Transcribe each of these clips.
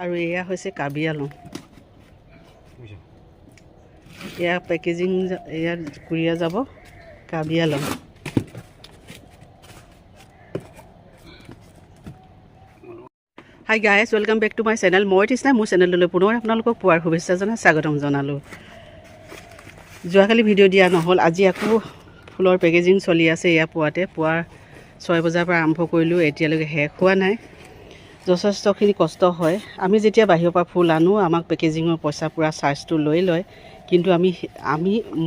আৰু এয়া হৈছে কাৰ্বি আংলং এয়া পেকেজিং এয়া কুৰিয়া যাব Karbi Anglong hi guys welcome back to my channel মই তৃষ্ণা মোৰ চেনেললৈ পুনৰ আপোনালোকক পুৱাৰ শুভেচ্ছা জনাই স্বাগতম জনালোঁ যোৱাকালি ভিডিঅ' দিয়া নহ'ল আজি আকৌ ফুলৰ পেকেজিং চলি আছে এয়া পুৱাৰ 6 বজাৰ পৰা আৰম্ভ কৰিলোঁ এতিয়ালৈকে শেষ হোৱা নাই যথেষ্টখিনি কষ্ট হয় আমি যেতিয়া বাহিৰৰ পৰা ফুল আনো আমাক পেকেজিঙৰ পইচা পূৰা চাৰ্জটো লৈ লয় কিন্তু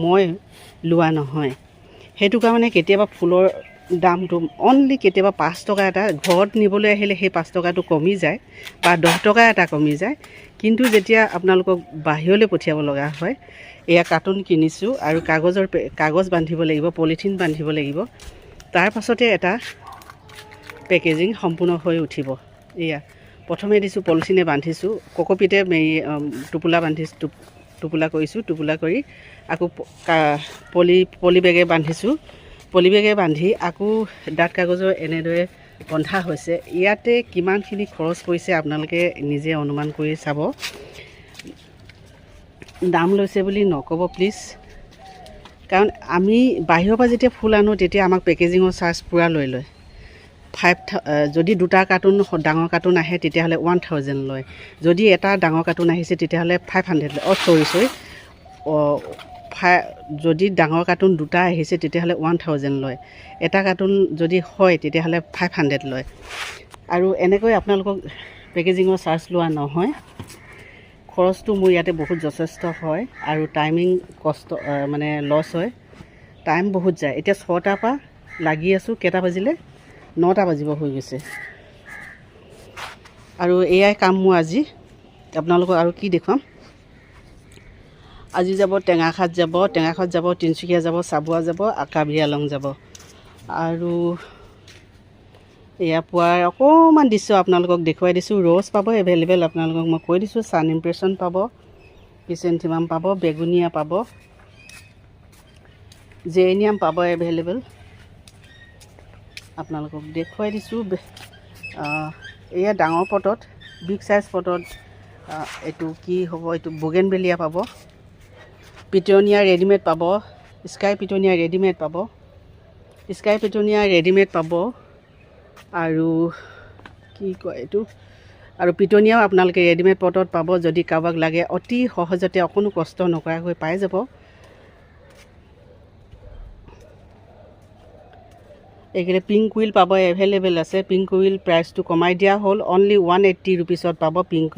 মই লোৱা নহয় সেইটো কাৰণে কেতিয়াবা ফুলৰ দামটো অনলি কেতিয়াবা 5 টকা এটা ঘৰত নিবলৈ আহিলে সেই 5 টকাটো কমি যায় বা 10 টকা এটা কমি যায় কিন্তু যেতিয়া আপোনালোকক বাহিৰলৈ পঠিয়াব লগা হয় এয়া কাৰ্টুন কিনিছোঁ আৰু কাগজ বান্ধিব লাগিব পলিথিন বান্ধিব লাগিব তাৰ পাছতে এটা পেকেজিং সম্পূৰ্ণ হৈ উঠিব এয়া প্ৰথমে দিছোঁ পলিথিনে বান্ধিছোঁ ককপিতে টোপোলা বান্ধিছোঁ টোপোলা কৰিছোঁ টোপোলা কৰি আকৌ পলি বেগে বান্ধিছোঁ পলি বেগে বান্ধি আকৌ ডাঠ কাগজৰ এনেদৰে বন্ধা হৈছে ইয়াতে কিমানখিনি খৰচ পৰিছে আপোনালোকে নিজে অনুমান কৰি চাব দাম লৈছে বুলি নক'ব প্লিজ কাৰণ আমি বাহিৰৰ পৰা যেতিয়া ফুল আনো তেতিয়া আমাক পেকেজিঙৰ চাৰ্জ পূৰা লৈ লয় যদি দুটা কাৰ্টুন ডাঙৰ কাৰ্টুন আহে তেতিয়াহ'লে 1000 লয় যদি এটা ডাঙৰ কাৰ্টুন আহিছে তেতিয়াহ'লে 500 লয় যদি ডাঙৰ কাৰ্টুন দুটা আহিছে তেতিয়াহ'লে 1000 লয় এটা কাৰ্টুন যদি হয় তেতিয়াহ'লে 500 লয় আৰু এনেকৈ আপোনালোকক পেকেজিঙৰ চাৰ্জ লোৱা নহয় খৰচটো মোৰ ইয়াতে বহুত যথেষ্ট হয় আৰু টাইমিং কষ্ট মানে লছ হয় টাইম বহুত যায় এতিয়া 6টাৰ পৰা লাগি আছোঁ কেইটা বাজিলে 9টা বাজিব হৈ গৈছে আৰু এয়াই কাম মোৰ আজি আপোনালোকক আৰু কি দেখুৱাম আজি যাব টেঙাখাত যাব তিনিচুকীয়া যাব চাবুৱা যাব কাৰ্বি আংলং যাব আৰু এয়া পুৱাৰ অকণমান দৃশ্য আপোনালোকক দেখুৱাই দিছোঁ ৰ'জ পাব এভেইলেবল আপোনালোকক মই কৈ দিছোঁ ছান ইমপ্ৰেশ্যন পাব ক্ৰিচেণ্টিমাম পাব বেগুনীয়া পাব জেৰেনিয়াম পাব এভেইলেবল আপোনালোকক দেখুৱাই দিছোঁ এয়া ডাঙৰ পটত বিগ চাইজ পটত এইটো কি হ'ব এইটো বোগেনভেলিয়া পাব পিটনিয়া ৰেডিমেড পাব স্কাই পিটনিয়া ৰেডিমেড পাব আৰু কি কয় এইটো আৰু পিটনিয়াও আপোনালোকে ৰেডিমেড পটত পাব যদি কাৰোবাক লাগে অতি সহজতে অকণো কষ্ট নকৰাকৈ পাই যাব এইকেইটা পিংক উইল পাব এভেইলেবল আছে পিংক উইল প্ৰাইচটো কমাই দিয়া হ'ল অনলি 180 ৰুপিছত পাব পিংক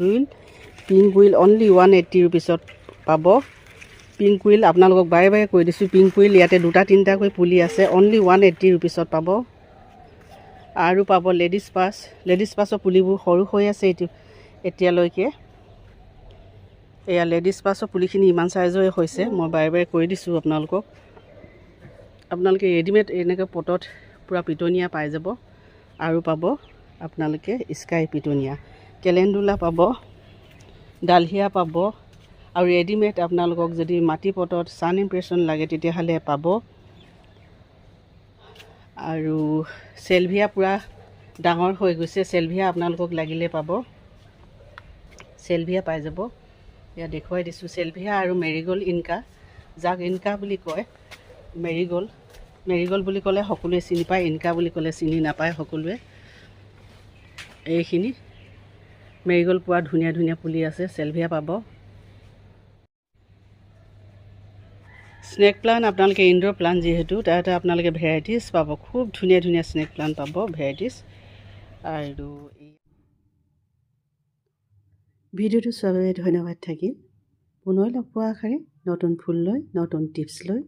উইল অনলি 180 ৰুপিছত পাব পিংক উইল আপোনালোকক বাৰে বাৰে কৈ দিছোঁ পিংক উইল ইয়াতে 2-3টাকৈ পুলি আছে অনলি 180 ৰুপিছত পাব আৰু পাব লেডিজ পাছৰ পুলিবোৰ সৰু হৈ আছে এতিয়ালৈকে এয়া লেডিজ পাছৰ পুলিখিনি ইমান চাইজৰে হৈছে মই বাৰে বাৰে কৈ দিছোঁ আপোনালোকে ৰেডিমেড এনেকৈ পটত পূৰা পিটনিয়া পাই যাব আৰু পাব আপোনালোকে স্কাই পিটনিয়া কেলেণ্ডুলা পাব ডালহিয়া পাব আৰু ৰেডিমেড আপোনালোকক যদি মাটি পটত ছান ইমপ্ৰেশ্যন লাগে তেতিয়াহ'লে পাব আৰু চেলভিয়া পূৰা ডাঙৰ হৈ গৈছে চেলভিয়া আপোনালোকক লাগিলে পাব চেলভিয়া পাই যাব এয়া দেখুৱাই দিছোঁ চেলভিয়া আৰু মেৰিগ'ল্ড ইনকা যাক ইনকা বুলি কয় মেৰিগ'ল্ড বুলি ক'লে সকলোৱে চিনি পায় ইনকা বুলি ক'লে চিনি নাপায় সকলোৱে এইখিনি মেৰিগ'ল্ড পোৱা ধুনীয়া ধুনীয়া পুলি আছে চেলভিয়া পাব স্নেক প্লাণ্ট আপোনালোকে ইনডোৰ প্লাণ্ট যিহেতু তাতে আপোনালোকে ভেৰাইটিজ পাব খুব ধুনীয়া ধুনীয়া স্নেক প্লাণ্ট পাব ভেৰাইটিজ আৰু ভিডিঅ'টো চোৱাৰ বাবে ধন্যবাদ থাকিল পুনৰ লগ পোৱা আশাৰে নতুন ফুল লৈ নতুন টিপছ লৈ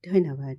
ধন্যবাদ